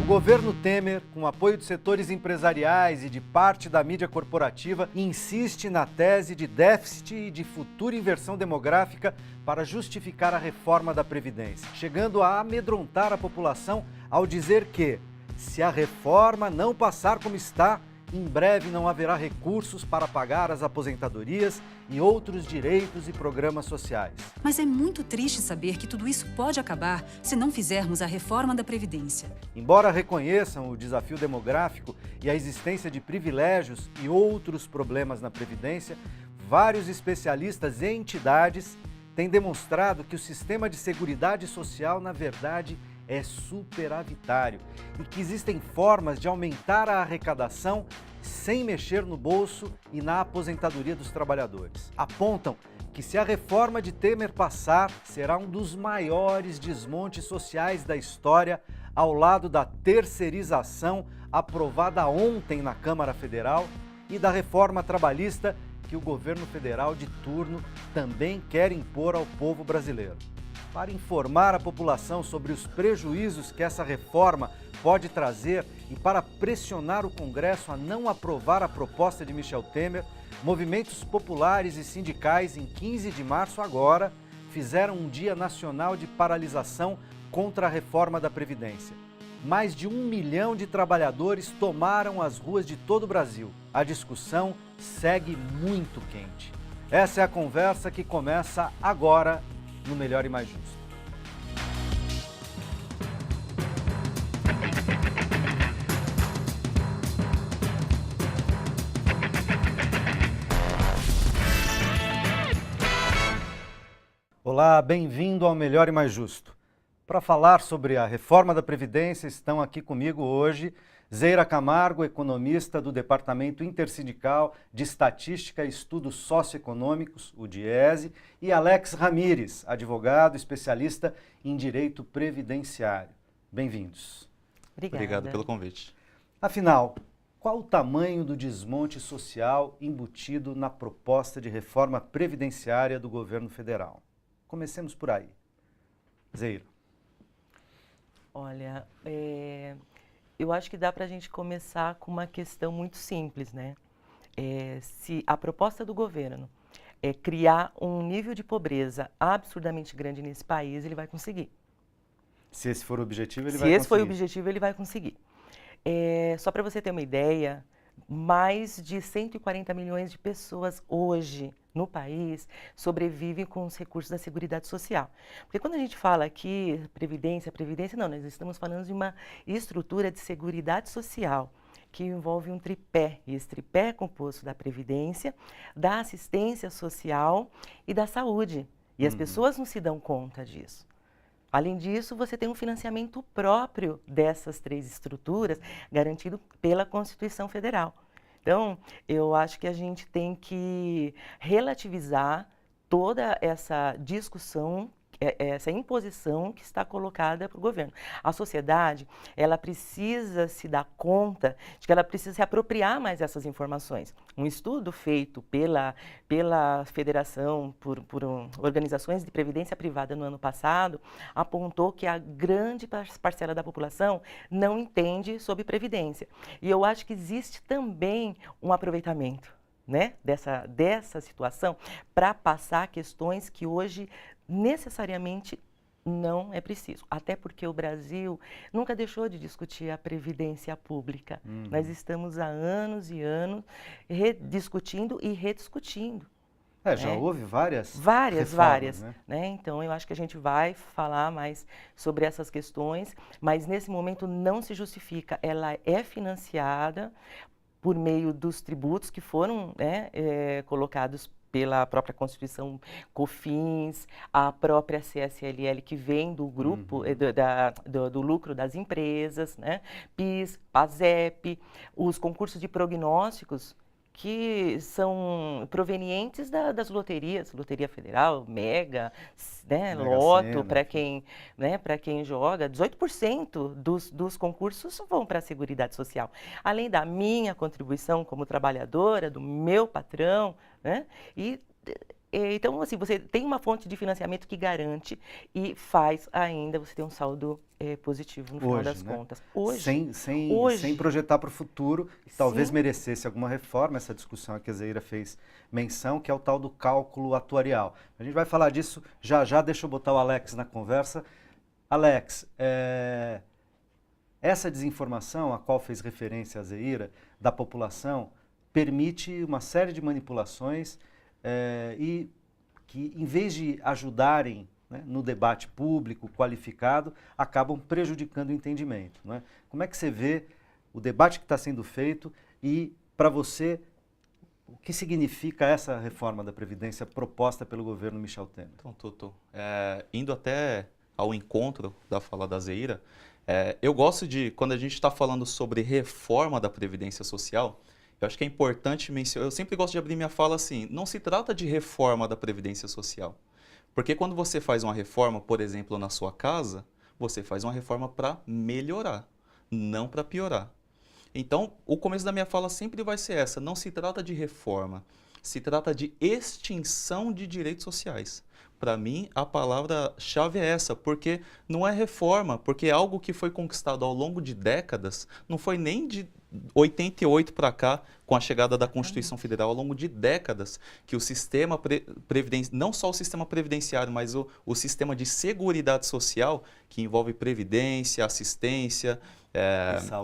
governo Temer, com apoio de setores empresariais e de parte da mídia corporativa, insiste na tese de déficit e de futura inversão demográfica para justificar a reforma da Previdência, chegando a amedrontar a população ao dizer que, se a reforma não passar como está, em breve não haverá recursos para pagar as aposentadorias e outros direitos e programas sociais. Mas é muito triste saber que tudo isso pode acabar se não fizermos a reforma da Previdência. Embora reconheçam o desafio demográfico e a existência de privilégios e outros problemas na Previdência, vários especialistas e entidades têm demonstrado que o sistema de seguridade social, na verdade, é superavitário e que existem formas de aumentar a arrecadação sem mexer no bolso e na aposentadoria dos trabalhadores. Apontam que se a reforma de Temer passar, será um dos maiores desmontes sociais da história, ao lado da terceirização aprovada ontem na Câmara Federal e da reforma trabalhista que o governo federal de turno também quer impor ao povo brasileiro. Para informar a população sobre os prejuízos que essa reforma pode trazer e para pressionar o Congresso a não aprovar a proposta de Michel Temer, movimentos populares e sindicais, em 15 de março agora, fizeram um dia nacional de paralisação contra a reforma da Previdência. Mais de 1 milhão de trabalhadores tomaram as ruas de todo o Brasil. A discussão segue muito quente. Essa é a conversa que começa agora no Melhor e Mais Justo. Olá, bem-vindo ao Melhor e Mais Justo. Para falar sobre a reforma da Previdência, estão aqui comigo hoje Zeira Camargo, economista do Departamento Intersindical de Estatística e Estudos Socioeconômicos, o DIESE, e Alex Ramires, advogado especialista em Direito Previdenciário. Bem-vindos. Obrigado pelo convite. Afinal, qual o tamanho do desmonte social embutido na proposta de reforma previdenciária do governo federal? Comecemos por aí. Zeira. Olha, eu acho que dá para a gente começar com uma questão muito simples, né? Se a proposta do governo é criar um nível de pobreza absurdamente grande nesse país, ele vai conseguir. Se esse for o objetivo, ele vai Se conseguir. esse for o objetivo, ele vai conseguir. Só para você ter uma ideia, mais de 140 milhões de pessoas hoje no país sobrevivem com os recursos da Seguridade Social. Porque quando a gente fala aqui previdência, não, nós estamos falando de uma estrutura de seguridade social que envolve um tripé, e esse tripé é composto da previdência, da assistência social e da saúde. E as pessoas não se dão conta disso. Além disso, você tem um financiamento próprio dessas três estruturas garantido pela Constituição Federal. Então, eu acho que a gente tem que relativizar toda essa discussão, essa imposição que está colocada para o governo. A sociedade, ela precisa se dar conta de que ela precisa se apropriar mais dessas informações. Um estudo feito pela Federação, por organizações de previdência privada no ano passado, apontou que a grande parcela da população não entende sobre previdência. E eu acho que existe também um aproveitamento, né, dessa situação para passar questões que hoje necessariamente não é preciso. Até porque o Brasil nunca deixou de discutir a previdência pública. Nós estamos há anos e anos rediscutindo e rediscutindo. Já houve várias Várias. Né? Então, eu acho que a gente vai falar mais sobre essas questões, mas nesse momento não se justifica. Ela é financiada por meio dos tributos que foram colocados pela própria Constituição, COFINS, a própria CSLL, que vem do grupo do lucro das empresas, né? PIS, PASEP, os concursos de prognósticos, que são provenientes das loterias, Loteria Federal, Mega, né, Loto, para quem joga, 18% dos concursos vão para a Seguridade Social. Além da minha contribuição como trabalhadora, do meu patrão, né, e Então, assim, você tem uma fonte de financiamento que garante e faz ainda você ter um saldo positivo no final das contas. Hoje, sem projetar para o futuro, talvez sim, merecesse alguma reforma, essa discussão que a Zeira fez menção, que é o tal do cálculo atuarial. A gente vai falar disso já já, deixa eu botar o Alex na conversa. Alex, essa desinformação a qual fez referência a Zeira, da população, permite uma série de manipulações e que, em vez de ajudarem, né, no debate público, qualificado, acabam prejudicando o entendimento. Né? Como é que você vê o debate que está sendo feito e, para você, o que significa essa reforma da Previdência proposta pelo governo Michel Temer? Então, Tuto, indo até ao encontro da fala da Zeira, eu gosto de, quando a gente está falando sobre reforma da Previdência Social, eu acho que é importante mencionar, eu sempre gosto de abrir minha fala assim, não se trata de reforma da Previdência Social. Porque quando você faz uma reforma, por exemplo, na sua casa, você faz uma reforma para melhorar, não para piorar. Então, o começo da minha fala sempre vai ser essa, não se trata de reforma, se trata de extinção de direitos sociais. Para mim, a palavra-chave é essa, porque não é reforma, porque é algo que foi conquistado ao longo de décadas, não foi nem de 88 para cá, com a chegada da Constituição Federal, ao longo de décadas, que o sistema previdenciário, não só o sistema previdenciário, mas o sistema de seguridade social, que envolve previdência, assistência,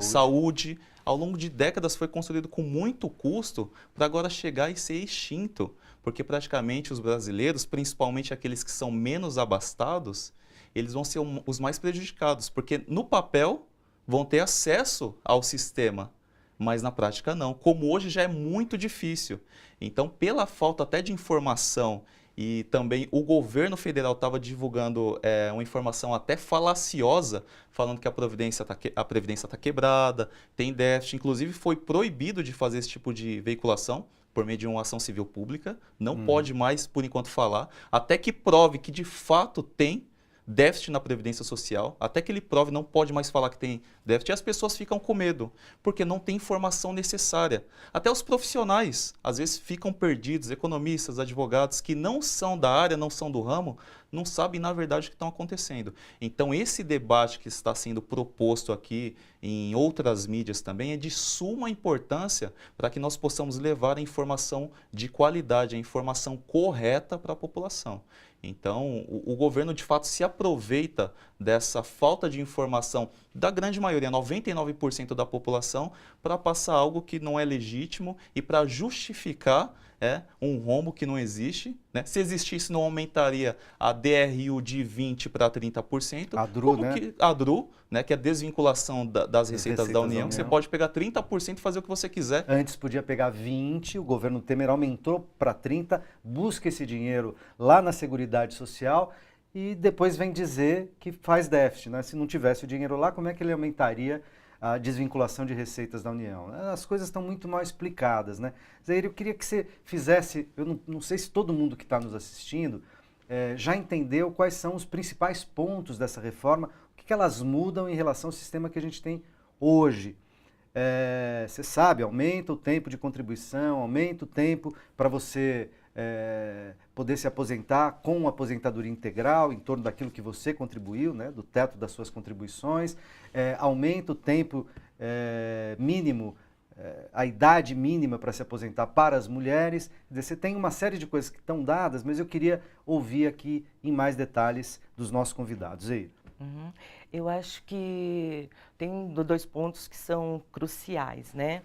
saúde, ao longo de décadas foi construído com muito custo para agora chegar e ser extinto, porque praticamente os brasileiros, principalmente aqueles que são menos abastados, eles vão ser os mais prejudicados, porque no papel vão ter acesso ao sistema, mas na prática não, como hoje já é muito difícil. Então, pela falta até de informação, e também o governo federal estava divulgando uma informação até falaciosa, falando que a Previdência está quebrada, tem déficit, inclusive foi proibido de fazer esse tipo de veiculação por meio de uma ação civil pública, não pode mais, por enquanto, falar, até que prove que de fato tem déficit na Previdência Social, até que ele prove, não pode mais falar que tem déficit, e as pessoas ficam com medo, porque não tem informação necessária. Até os profissionais, às vezes, ficam perdidos, economistas, advogados, que não são da área, não são do ramo, não sabem, na verdade, o que está acontecendo. Então, esse debate que está sendo proposto aqui, em outras mídias também, é de suma importância para que nós possamos levar a informação de qualidade, a informação correta para a população. Então, o governo, de fato, se aproveita dessa falta de informação da grande maioria, 99% da população, para passar algo que não é legítimo e para justificar um rombo que não existe. Né? Se existisse, não aumentaria a DRU de 20% para 30%. A DRU, né? A DRU, né? Que é a desvinculação das receitas da União, que você pode pegar 30% e fazer o que você quiser. Antes podia pegar 20%, o governo Temer aumentou para 30%, busca esse dinheiro lá na Seguridade Social e depois vem dizer que faz déficit. Né? Se não tivesse o dinheiro lá, como é que ele aumentaria a desvinculação de receitas da União? As coisas estão muito mal explicadas. Né? Zeira, eu queria que você fizesse, eu não sei se todo mundo que está nos assistindo já entendeu quais são os principais pontos dessa reforma, o que elas mudam em relação ao sistema que a gente tem hoje. Você sabe, aumenta o tempo de contribuição, aumenta o tempo para você poder se aposentar com aposentadoria integral, em torno daquilo que você contribuiu, né, do teto das suas contribuições, aumenta o tempo mínimo, a idade mínima para se aposentar para as mulheres. Quer dizer, você tem uma série de coisas que estão dadas, mas eu queria ouvir aqui em mais detalhes dos nossos convidados. Zeira. Eu acho que tem 2 pontos que são cruciais, né?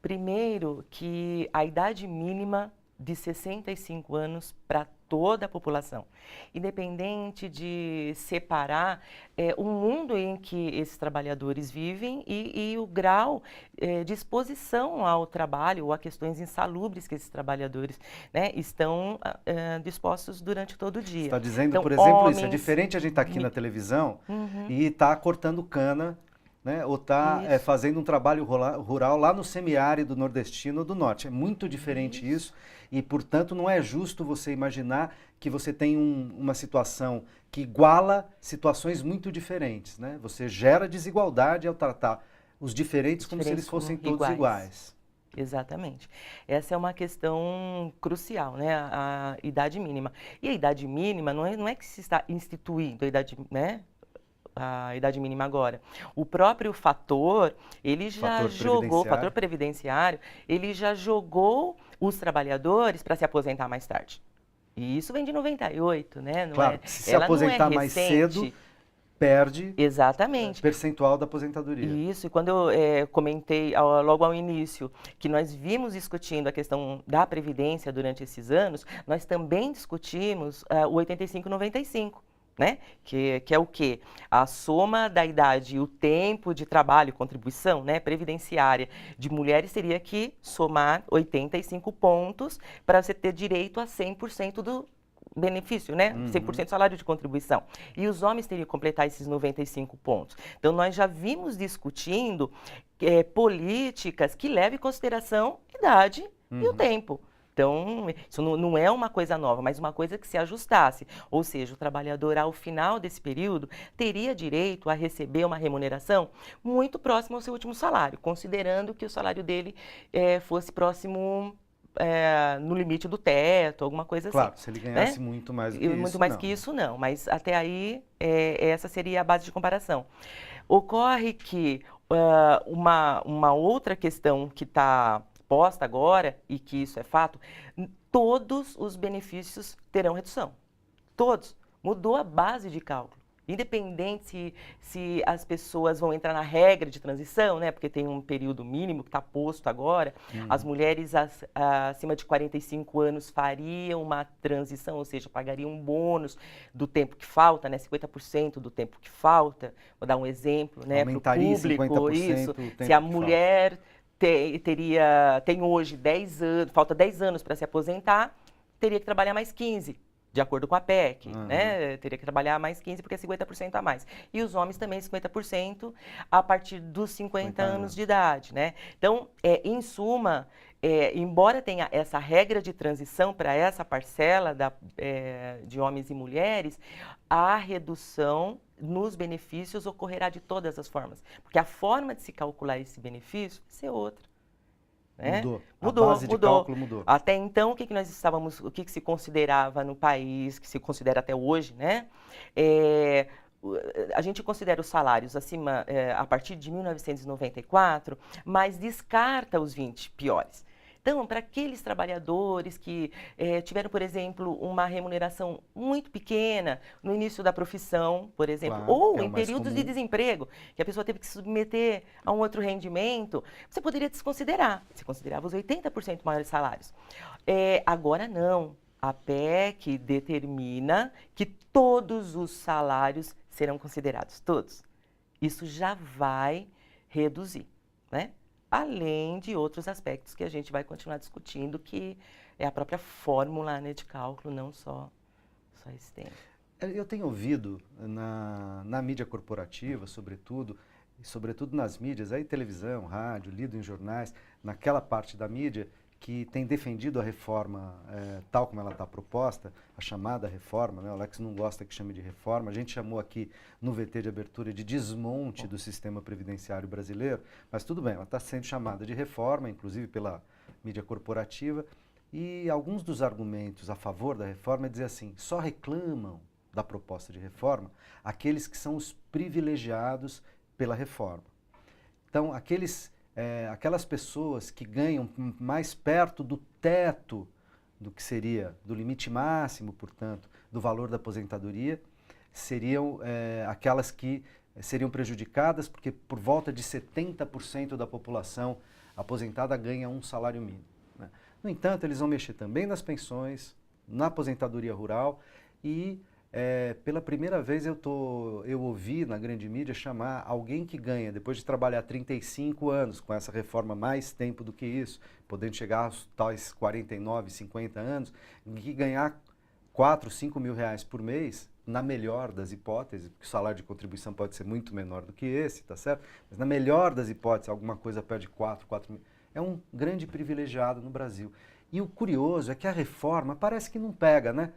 Primeiro, que a idade mínima de 65 anos para toda a população, independente de separar o mundo em que esses trabalhadores vivem e o grau de exposição ao trabalho ou a questões insalubres que esses trabalhadores, né, estão dispostos durante todo o dia. Você está dizendo, então, por exemplo, homens... isso é diferente a gente estar aqui na televisão e estar cortando cana, né, ou está fazendo um trabalho rural lá no semiárido nordestino ou do norte. É muito diferente isso e, portanto, não é justo você imaginar que você tem uma situação que iguala situações muito diferentes. Né? Você gera desigualdade ao tratar os diferentes como se eles fossem todos iguais. Exatamente. Essa é uma questão crucial, né? A idade mínima. E a idade mínima não é que se está instituindo a idade, né? A idade mínima agora. O próprio fator, ele já jogou, o fator previdenciário, ele já jogou os trabalhadores para se aposentar mais tarde. E isso vem de 98, né? Claro, se aposentar mais cedo, perde exatamente percentual da aposentadoria. Isso, e quando eu comentei logo ao início que nós vimos discutindo a questão da Previdência durante esses anos, nós também discutimos o 85-95. Né? Que é o quê? A soma da idade e o tempo de trabalho, contribuição, né, previdenciária de mulheres teria que somar 85 pontos para você ter direito a 100% do benefício, né? 100% do salário de contribuição. E os homens teriam que completar esses 95 pontos. Então, nós já vimos discutindo políticas que levem em consideração a idade e o tempo. Então, isso não é uma coisa nova, mas uma coisa que se ajustasse. Ou seja, o trabalhador, ao final desse período, teria direito a receber uma remuneração muito próxima ao seu último salário, considerando que o salário dele fosse próximo no limite do teto, alguma coisa claro, assim. Se ele ganhasse muito mais do que isso, muito mais que isso, não. Mas até aí, essa seria a base de comparação. Ocorre que uma outra questão que está posta agora, e que isso é fato, todos os benefícios terão redução. Todos. Mudou a base de cálculo. Independente se as pessoas vão entrar na regra de transição, né? Porque tem um período mínimo que está posto agora. As mulheres acima de 45 anos fariam uma transição, ou seja, pagariam um bônus do tempo que falta, né? 50% do tempo que falta. Vou dar um exemplo, né? Para o público, isso. Se a mulher tem hoje 10 anos, falta 10 anos para se aposentar, teria que trabalhar mais 15, de acordo com a PEC, né? Teria que trabalhar mais 15 porque é 50% a mais. E os homens também 50% a partir dos 50 anos de idade, né? Então, em suma, embora tenha essa regra de transição para essa parcela de homens e mulheres, a redução nos benefícios ocorrerá de todas as formas. Porque a forma de se calcular esse benefício vai ser outra. Né? Mudou. A base de cálculo mudou. Até então, o que se considerava no país, que se considera até hoje, né? A gente considera os salários acima, a partir de 1994, mas descarta os 20 piores. Então, para aqueles trabalhadores que tiveram, por exemplo, uma remuneração muito pequena no início da profissão, por exemplo, claro, ou em períodos de desemprego, que a pessoa teve que se submeter a um outro rendimento, você poderia desconsiderar. Você considerava os 80% maiores salários. Agora não. A PEC determina que todos os salários serão considerados, todos. Isso já vai reduzir, né? Além de outros aspectos que a gente vai continuar discutindo, que é a própria fórmula, né, de cálculo, não só esse tempo. Eu tenho ouvido na mídia corporativa, sobretudo nas mídias, aí televisão, rádio, lido em jornais, naquela parte da mídia que tem defendido a reforma tal como ela está proposta, a chamada reforma, né? O Alex não gosta que chame de reforma, a gente chamou aqui no VT de abertura de desmonte do sistema previdenciário brasileiro, mas tudo bem, ela está sendo chamada de reforma, inclusive pela mídia corporativa, e alguns dos argumentos a favor da reforma é dizer assim, só reclamam da proposta de reforma aqueles que são os privilegiados pela reforma. Então, aquelas pessoas que ganham mais perto do teto do que seria, do limite máximo, portanto, do valor da aposentadoria, seriam aquelas que seriam prejudicadas porque por volta de 70% da população aposentada ganha um salário mínimo. Né? No entanto, eles vão mexer também nas pensões, na aposentadoria rural e pela primeira vez eu ouvi na grande mídia chamar alguém que ganha, depois de trabalhar 35 anos, com essa reforma mais tempo do que isso, podendo chegar aos tais 49, 50 anos, que ganhar 4, 5 mil reais por mês, na melhor das hipóteses, porque o salário de contribuição pode ser muito menor do que esse, tá certo? Mas na melhor das hipóteses, alguma coisa perde 4 mil. É um grande privilegiado no Brasil. E o curioso é que a reforma parece que não pega, né?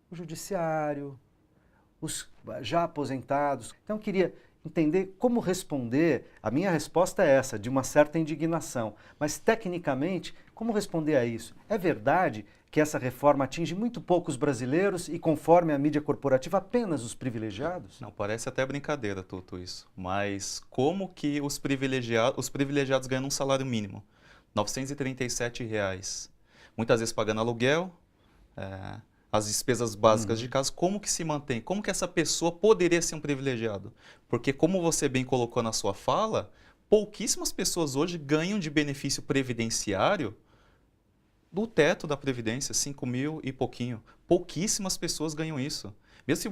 O judiciário, os já aposentados. Então, eu queria entender como responder. A minha resposta é essa, de uma certa indignação. Mas, tecnicamente, como responder a isso? É verdade que essa reforma atinge muito poucos brasileiros e, conforme a mídia corporativa, apenas os privilegiados? Não, parece até brincadeira, Tuto, isso. Mas como que os privilegiados ganham um salário mínimo? R$ 937 reais. Muitas vezes pagando aluguel, as despesas básicas de casa, como que se mantém? Como que essa pessoa poderia ser um privilegiado? Porque, como você bem colocou na sua fala, pouquíssimas pessoas hoje ganham de benefício previdenciário do teto da Previdência, 5 mil e pouquinho. Pouquíssimas pessoas ganham isso.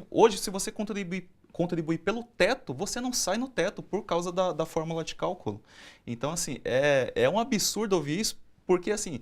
Hoje, se você contribuir pelo teto, você não sai no teto por causa da fórmula de cálculo. Então, assim, é um absurdo ouvir isso, porque, assim,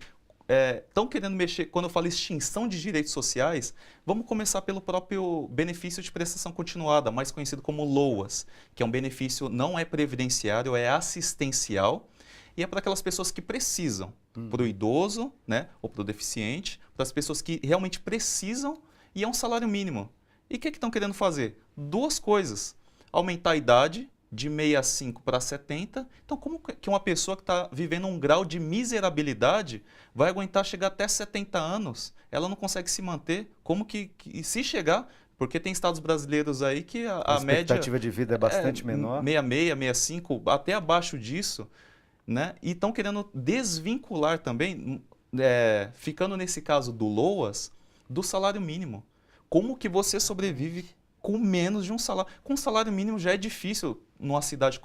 estão querendo mexer, quando eu falo extinção de direitos sociais, vamos começar pelo próprio benefício de prestação continuada, mais conhecido como LOAS, que é um benefício, não é previdenciário, é assistencial, e é para aquelas pessoas que precisam, para o idoso, né, ou para o deficiente, para as pessoas que realmente precisam, e é um salário mínimo. E o que estão querendo fazer? Duas coisas, aumentar a idade de 65 para 70. Então, como que uma pessoa que está vivendo um grau de miserabilidade vai aguentar chegar até 70 anos? Ela não consegue se manter. Como que se chegar... Porque tem estados brasileiros aí que a média... A expectativa de vida é bastante menor. 66, 65, até abaixo disso, né? E estão querendo desvincular também, ficando nesse caso do LOAS, do salário mínimo. Como que você sobrevive com menos de um salário? Com um salário mínimo já é difícil num estado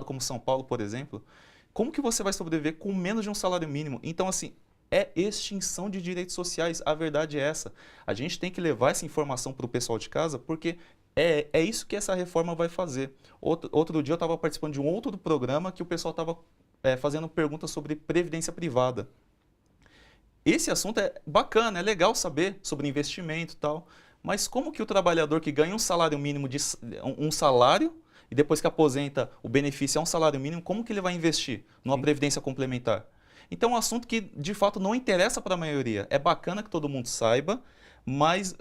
como São Paulo, por exemplo. Como que você vai sobreviver com menos de um salário mínimo? Então, assim, é extinção de direitos sociais. A verdade é essa. A gente tem que levar essa informação para o pessoal de casa, porque é isso que essa reforma vai fazer. Outro dia eu estava participando de um outro programa que o pessoal estava fazendo perguntas sobre previdência privada. Esse assunto é bacana, é legal saber sobre investimento e tal, mas como que o trabalhador que ganha um salário mínimo, um salário, e depois que aposenta, o benefício é um salário mínimo, como que ele vai investir numa previdência complementar? Então é um assunto que, de fato, não interessa para a maioria. É bacana que todo mundo saiba, mas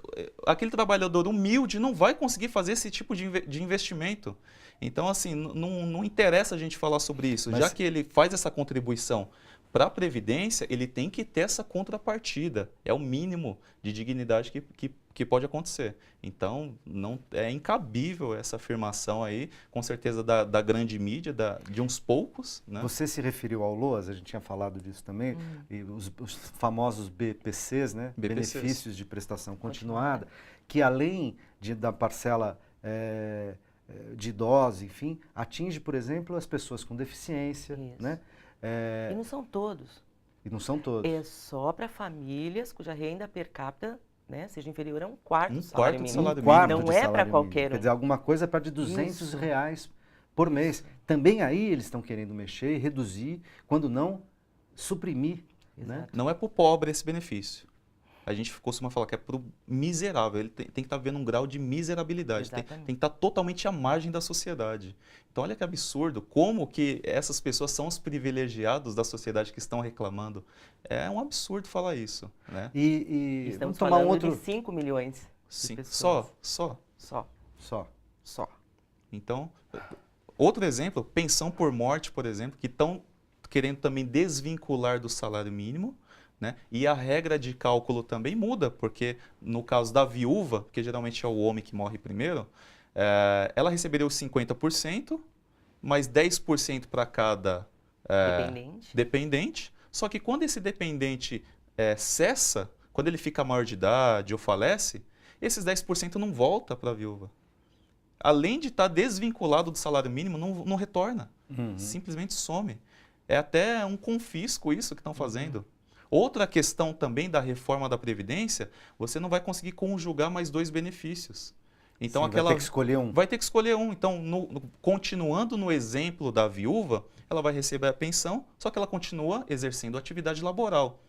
aquele trabalhador humilde não vai conseguir fazer esse tipo de investimento. Então, assim, não interessa a gente falar sobre isso. Já que ele faz essa contribuição para a Previdência, ele tem que ter essa contrapartida. É o mínimo de dignidade que pode acontecer. Então, não é incabível essa afirmação aí, com certeza da grande mídia, de uns poucos. Né? Você se referiu ao LOAS, a gente tinha falado disso também, e os famosos BPCs, né? Benefícios de Prestação Continuada, que além da parcela de idosos, enfim, atinge, por exemplo, as pessoas com deficiência, né? E não são todos. E não são todos. É só para famílias cuja renda per capita, né, seja inferior a um quarto do salário mínimo. mínimo. Não é para qualquer um. Quer dizer, alguma coisa para de R$200 por mês. Também aí eles estão querendo mexer e reduzir, quando não suprimir. Né? Não é para o pobre esse benefício. A gente costuma falar que é para o miserável. Ele tem que estar vendo um grau de miserabilidade. Tem que estar totalmente à margem da sociedade. Então, olha que absurdo. Como que essas pessoas são os privilegiados da sociedade que estão reclamando. É um absurdo falar isso. Né? E estamos tomar falando outro... de 5 milhões de pessoas. Só. Então, outro exemplo, pensão por morte, por exemplo, que estão querendo também desvincular do salário mínimo. Né? E a regra de cálculo também muda, porque no caso da viúva, que geralmente é o homem que morre primeiro, ela receberia os 50%, mais 10% para cada dependente. Só que quando esse dependente cessa, quando ele fica maior de idade ou falece, esses 10% não volta para a viúva. Além de estar desvinculado do salário mínimo, não retorna. Simplesmente some. É até um confisco isso que estão fazendo. Outra questão também da reforma da Previdência, você não vai conseguir conjugar mais dois benefícios. Então, vai ter que escolher um. Vai ter que escolher um. Então, continuando no exemplo da viúva, ela vai receber a pensão, só que ela continua exercendo atividade laboral.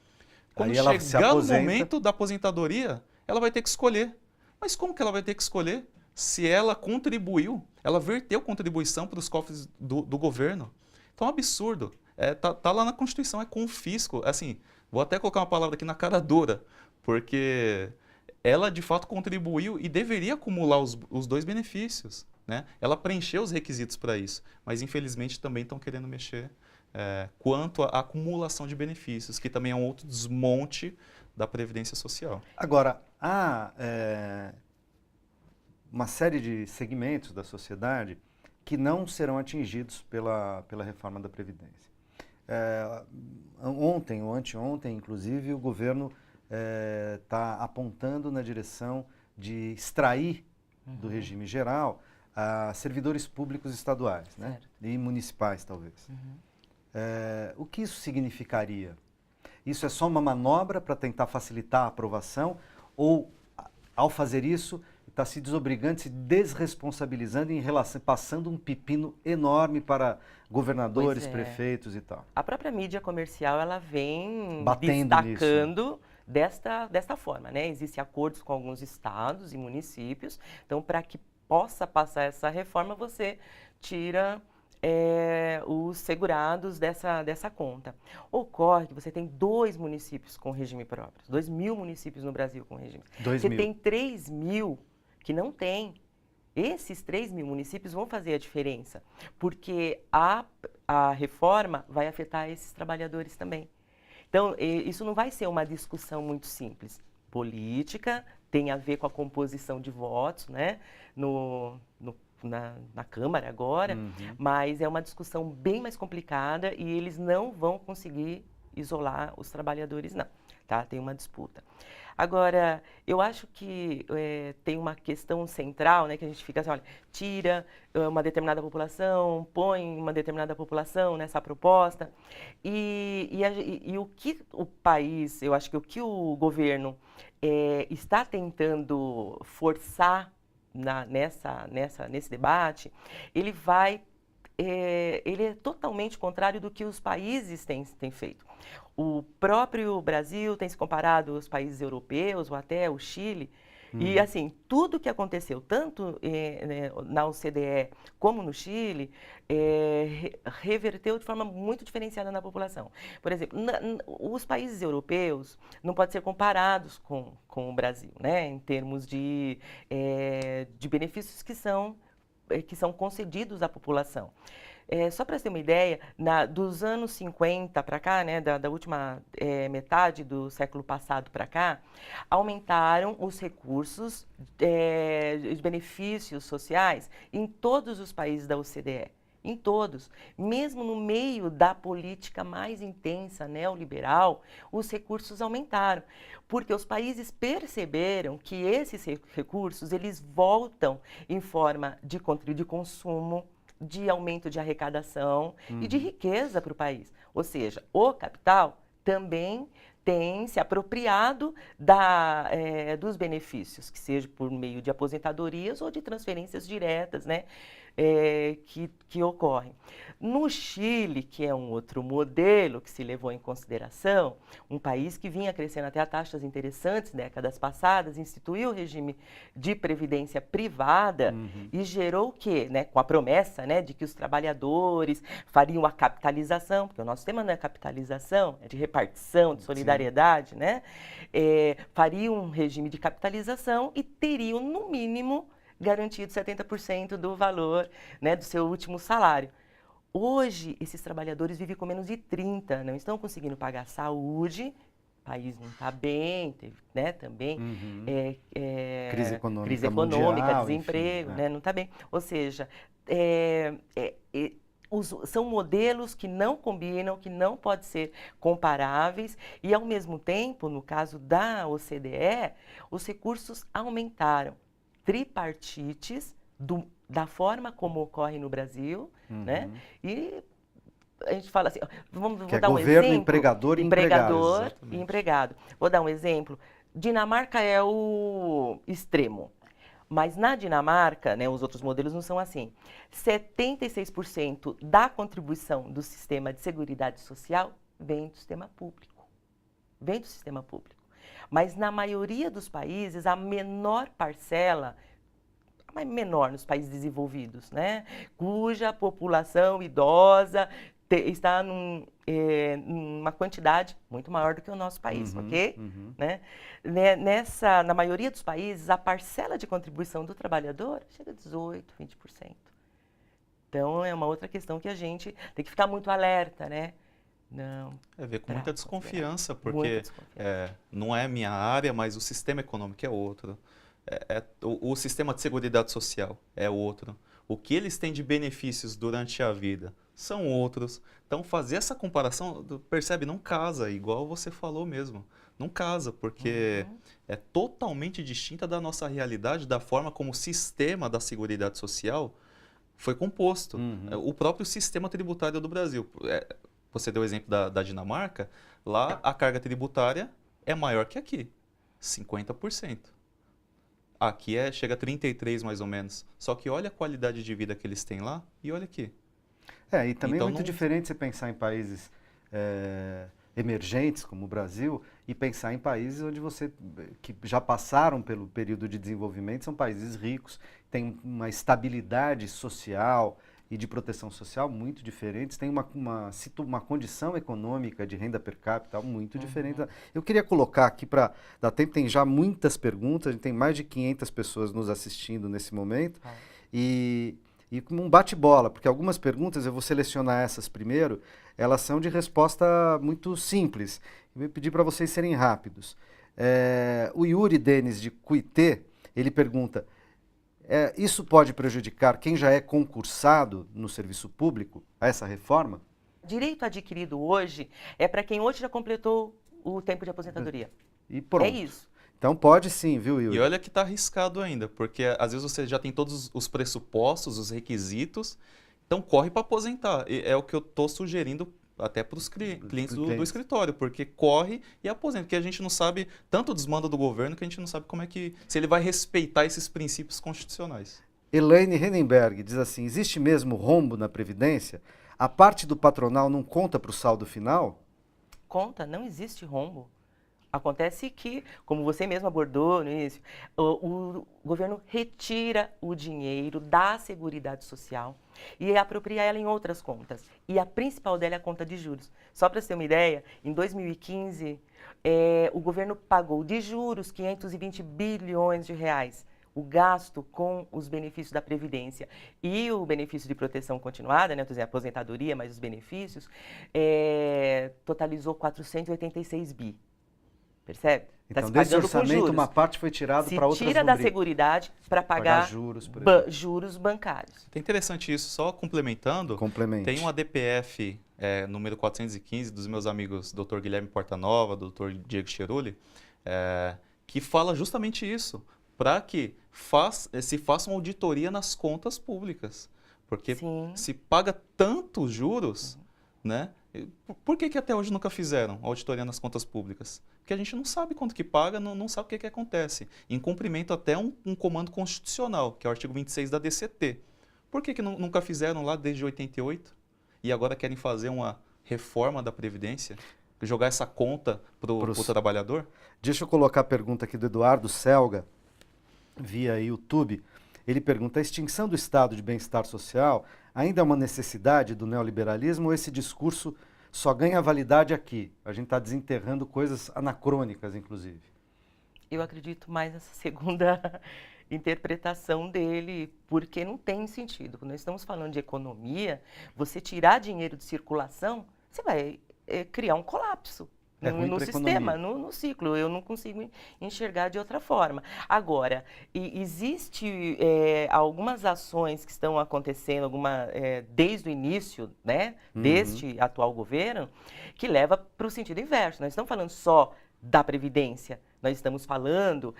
Quando chegar no momento da aposentadoria, ela vai ter que escolher. Mas como que ela vai ter que escolher? Se ela contribuiu, ela verteu contribuição para os cofres do governo. Então, é um absurdo. Tá lá na Constituição, é confisco. Assim, vou até colocar uma palavra aqui na cara dura, porque ela de fato contribuiu e deveria acumular os dois benefícios, né? Ela preencheu os requisitos para isso, mas infelizmente também estão querendo mexer quanto à acumulação de benefícios, que também é um outro desmonte da Previdência Social. Agora, há uma série de segmentos da sociedade que não serão atingidos pela reforma da Previdência. Ontem ou anteontem, inclusive, o governo está apontando na direção de extrair do regime geral servidores públicos estaduais, né? E municipais, talvez. O que isso significaria? Isso é só uma manobra para tentar facilitar a aprovação ou, ao fazer isso, está se desobrigando, se desresponsabilizando em relação, passando um pepino enorme para governadores, prefeitos e tal? A própria mídia comercial, ela vem batendo destacando desta forma, né? Existem acordos com alguns estados e municípios, então, para que possa passar essa reforma, você tira os segurados dessa conta. Ocorre que você tem 2 municípios com regime próprio, 2.000 municípios no Brasil com regime. Você tem 3.000 que não tem. Esses 3.000 municípios vão fazer a diferença, porque a reforma vai afetar esses trabalhadores também. Então, isso não vai ser uma discussão muito simples. Política tem a ver com a composição de votos, né, na Câmara agora, mas é uma discussão bem mais complicada e eles não vão conseguir isolar os trabalhadores, não. Tá? Tem uma disputa. Agora, eu acho que tem uma questão central, né, que a gente fica assim, olha, tira uma determinada população, põe uma determinada população nessa proposta, e o que o país, eu acho que o que o governo está tentando forçar nesse debate, ele é totalmente contrário do que os países têm feito. O próprio Brasil tem se comparado aos países europeus, ou até o Chile, e assim, tudo que aconteceu, tanto na OCDE como no Chile, reverteu de forma muito diferenciada na população. Por exemplo, os países europeus não podem ser comparados com o Brasil, né, em termos de benefícios que são concedidos à população. Só para ter uma ideia, dos anos 50 para cá, né, da última metade do século passado para cá, aumentaram os recursos de benefícios sociais em todos os países da OCDE. Em todos. Mesmo no meio da política mais intensa neoliberal, os recursos aumentaram. Porque os países perceberam que esses recursos, eles voltam em forma de consumo, de aumento de arrecadação e de riqueza para o país. Ou seja, o capital também tem se apropriado dos benefícios, que seja por meio de aposentadorias ou de transferências diretas, né, que ocorrem. No Chile, que é um outro modelo que se levou em consideração, um país que vinha crescendo até a taxas interessantes décadas passadas, instituiu o regime de previdência privada e gerou o quê? Né, com a promessa, né, de que os trabalhadores fariam a capitalização, porque o nosso tema não é capitalização, é de repartição, de solidariedade, né? Fariam um regime de capitalização e teriam, no mínimo, garantido 70% do valor, né, do seu último salário. Hoje, esses trabalhadores vivem com menos de 30%, não estão conseguindo pagar saúde, o país não está bem, teve, né, também crise econômica, mundial, desemprego, enfim, né, não está bem. Ou seja, são modelos que não combinam, que não podem ser comparáveis e, ao mesmo tempo, no caso da OCDE, os recursos aumentaram. Tripartites da forma como ocorre no Brasil, né? E a gente fala assim, vou dar um governo, exemplo. Empregador e empregado. Vou dar um exemplo. Dinamarca é o extremo. Mas na Dinamarca, né, os outros modelos não são assim. 76% da contribuição do sistema de seguridade social vem do sistema público. Vem do sistema público. Mas na maioria dos países, a menor parcela, menor nos países desenvolvidos, né, cuja população idosa está numa quantidade muito maior do que o nosso país, ok? Né? Na maioria dos países, a parcela de contribuição do trabalhador chega a 18%, 20%. Então, é uma outra questão que a gente tem que ficar muito alerta, né? Não. Ver com muita desconfiança, porque muita desconfiança. Não é minha área, mas o sistema econômico é outro. O sistema de seguridade social é outro. O que eles têm de benefícios durante a vida são outros. Então, fazer essa comparação, percebe, não casa, igual você falou mesmo. Não casa, porque é totalmente distinta da nossa realidade, da forma como o sistema da seguridade social foi composto. O próprio sistema tributário do Brasil. Você deu o exemplo da Dinamarca, lá a carga tributária é maior que aqui, 50%. Aqui chega a 33% mais ou menos. Só que olha a qualidade de vida que eles têm lá e olha aqui. E também Então, é muito diferente você pensar em países emergentes, como o Brasil, e pensar em países onde que já passaram pelo período de desenvolvimento, são países ricos, têm uma estabilidade social e de proteção social muito diferentes, tem uma condição econômica de renda per capita muito diferente. Eu queria colocar aqui, para dar tempo, tem já muitas perguntas, a gente tem mais de 500 pessoas nos assistindo nesse momento, e como um bate-bola, porque algumas perguntas, eu vou selecionar essas primeiro, elas são de resposta muito simples. Eu vou pedir para vocês serem rápidos. O Yuri Denis, de Cuité, ele pergunta, isso pode prejudicar quem já é concursado no serviço público, a essa reforma? Direito adquirido hoje é para quem hoje já completou o tempo de aposentadoria. E pronto. É isso. Então pode sim, viu, Yuri? E olha que está arriscado ainda, porque às vezes você já tem todos os pressupostos, os requisitos, então corre para aposentar. E é o que eu estou sugerindo até para os clientes do escritório, porque corre e aposenta, porque a gente não sabe, tanto o desmando do governo, que a gente não sabe como se ele vai respeitar esses princípios constitucionais. Elaine Renenberg diz assim, existe mesmo rombo na Previdência? A parte do patronal não conta para o saldo final? Conta, não existe rombo. Acontece que, como você mesmo abordou no início, o governo retira o dinheiro da Seguridade Social e apropria ela em outras contas. E a principal dela é a conta de juros. Só para você ter uma ideia, em 2015, o governo pagou de juros 520 bilhões de reais. O gasto com os benefícios da Previdência e o benefício de proteção continuada, né, a aposentadoria, mas os benefícios, totalizou 486 bi. Percebe? Então, desse orçamento, uma parte foi tirada para outras rubricas. Se tira da Seguridade para pagar juros bancários. É interessante isso, só complementando. Complemente. Tem uma DPF número 415 dos meus amigos Dr. Guilherme Portanova, Dr. Diego Cheruli, que fala justamente isso, para que se faça uma auditoria nas contas públicas. Porque se paga tantos juros, né? Por que até hoje nunca fizeram auditoria nas contas públicas? Porque a gente não sabe quanto que paga, não sabe o que acontece. Em cumprimento até um comando constitucional, que é o artigo 26 da DCT. Por que nunca fizeram lá desde 88? E agora querem fazer uma reforma da Previdência? Jogar essa conta para o trabalhador? Deixa eu colocar a pergunta aqui do Eduardo Selga, via YouTube. Ele pergunta, a extinção do estado de bem-estar social ainda é uma necessidade do neoliberalismo ou esse discurso só ganha validade aqui? A gente está desenterrando coisas anacrônicas, inclusive. Eu acredito mais nessa segunda interpretação dele, porque não tem sentido. Quando nós estamos falando de economia, você tirar dinheiro de circulação, você vai criar um colapso. No sistema, no ciclo, eu não consigo enxergar de outra forma. Agora, existe algumas ações que estão acontecendo desde o início, né, deste atual governo, que leva para o sentido inverso. Nós estamos falando só da Previdência, nós estamos falando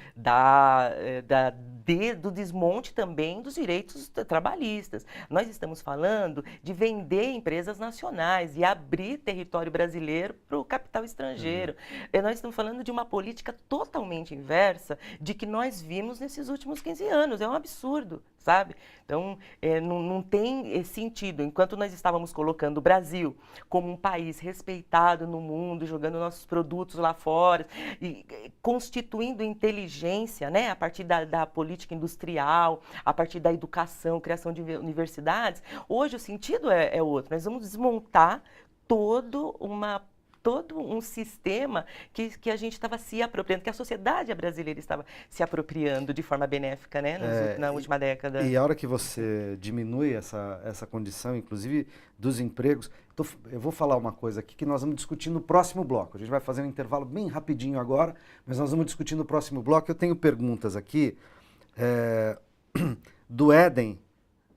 do desmonte também dos direitos trabalhistas. Nós estamos falando de vender empresas nacionais e abrir território brasileiro para o capital estrangeiro. Nós estamos falando de uma política totalmente inversa de que nós vimos nesses últimos 15 anos. É um absurdo, sabe? Então, não tem sentido. Enquanto nós estávamos colocando o Brasil como um país respeitado no mundo, jogando nossos produtos lá fora, e constituindo inteligência, né, a partir da política industrial, a partir da educação, criação de universidades, hoje o sentido é outro. Nós vamos desmontar todo um sistema que a gente estava se apropriando, que a sociedade brasileira estava se apropriando de forma benéfica, né, na última década. E a hora que você diminui essa condição, inclusive dos empregos, eu vou falar uma coisa aqui que nós vamos discutir no próximo bloco. A gente vai fazer um intervalo bem rapidinho agora, mas nós vamos discutir no próximo bloco. Eu tenho perguntas aqui do Éden,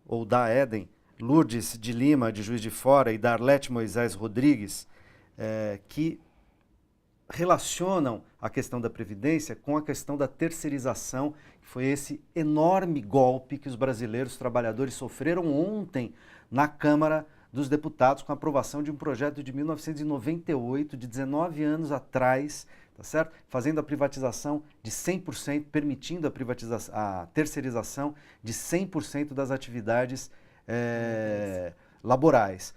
ou da Éden, Lourdes de Lima, de Juiz de Fora, e da Arlete Moisés Rodrigues, que relacionam a questão da Previdência com a questão da terceirização, que foi esse enorme golpe que os brasileiros trabalhadores sofreram ontem na Câmara dos Deputados com a aprovação de um projeto de 1998, de 19 anos atrás, tá certo? Fazendo a privatização de 100%, permitindo a terceirização de 100% das atividades laborais.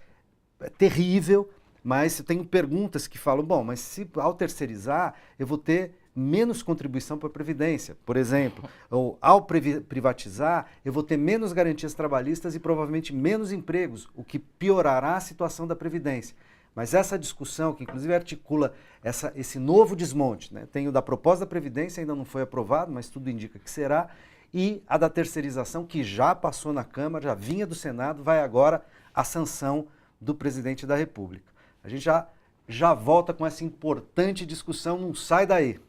É terrível. Mas eu tenho perguntas que falam, bom, mas se ao terceirizar eu vou ter menos contribuição para a Previdência, por exemplo, ou ao privatizar eu vou ter menos garantias trabalhistas e provavelmente menos empregos, o que piorará a situação da Previdência. Mas essa discussão, que inclusive articula esse novo desmonte, né? Tem o da proposta da Previdência, ainda não foi aprovado, mas tudo indica que será, e a da terceirização, que já passou na Câmara, já vinha do Senado, vai agora à sanção do Presidente da República. A gente já volta com essa importante discussão, não sai daí.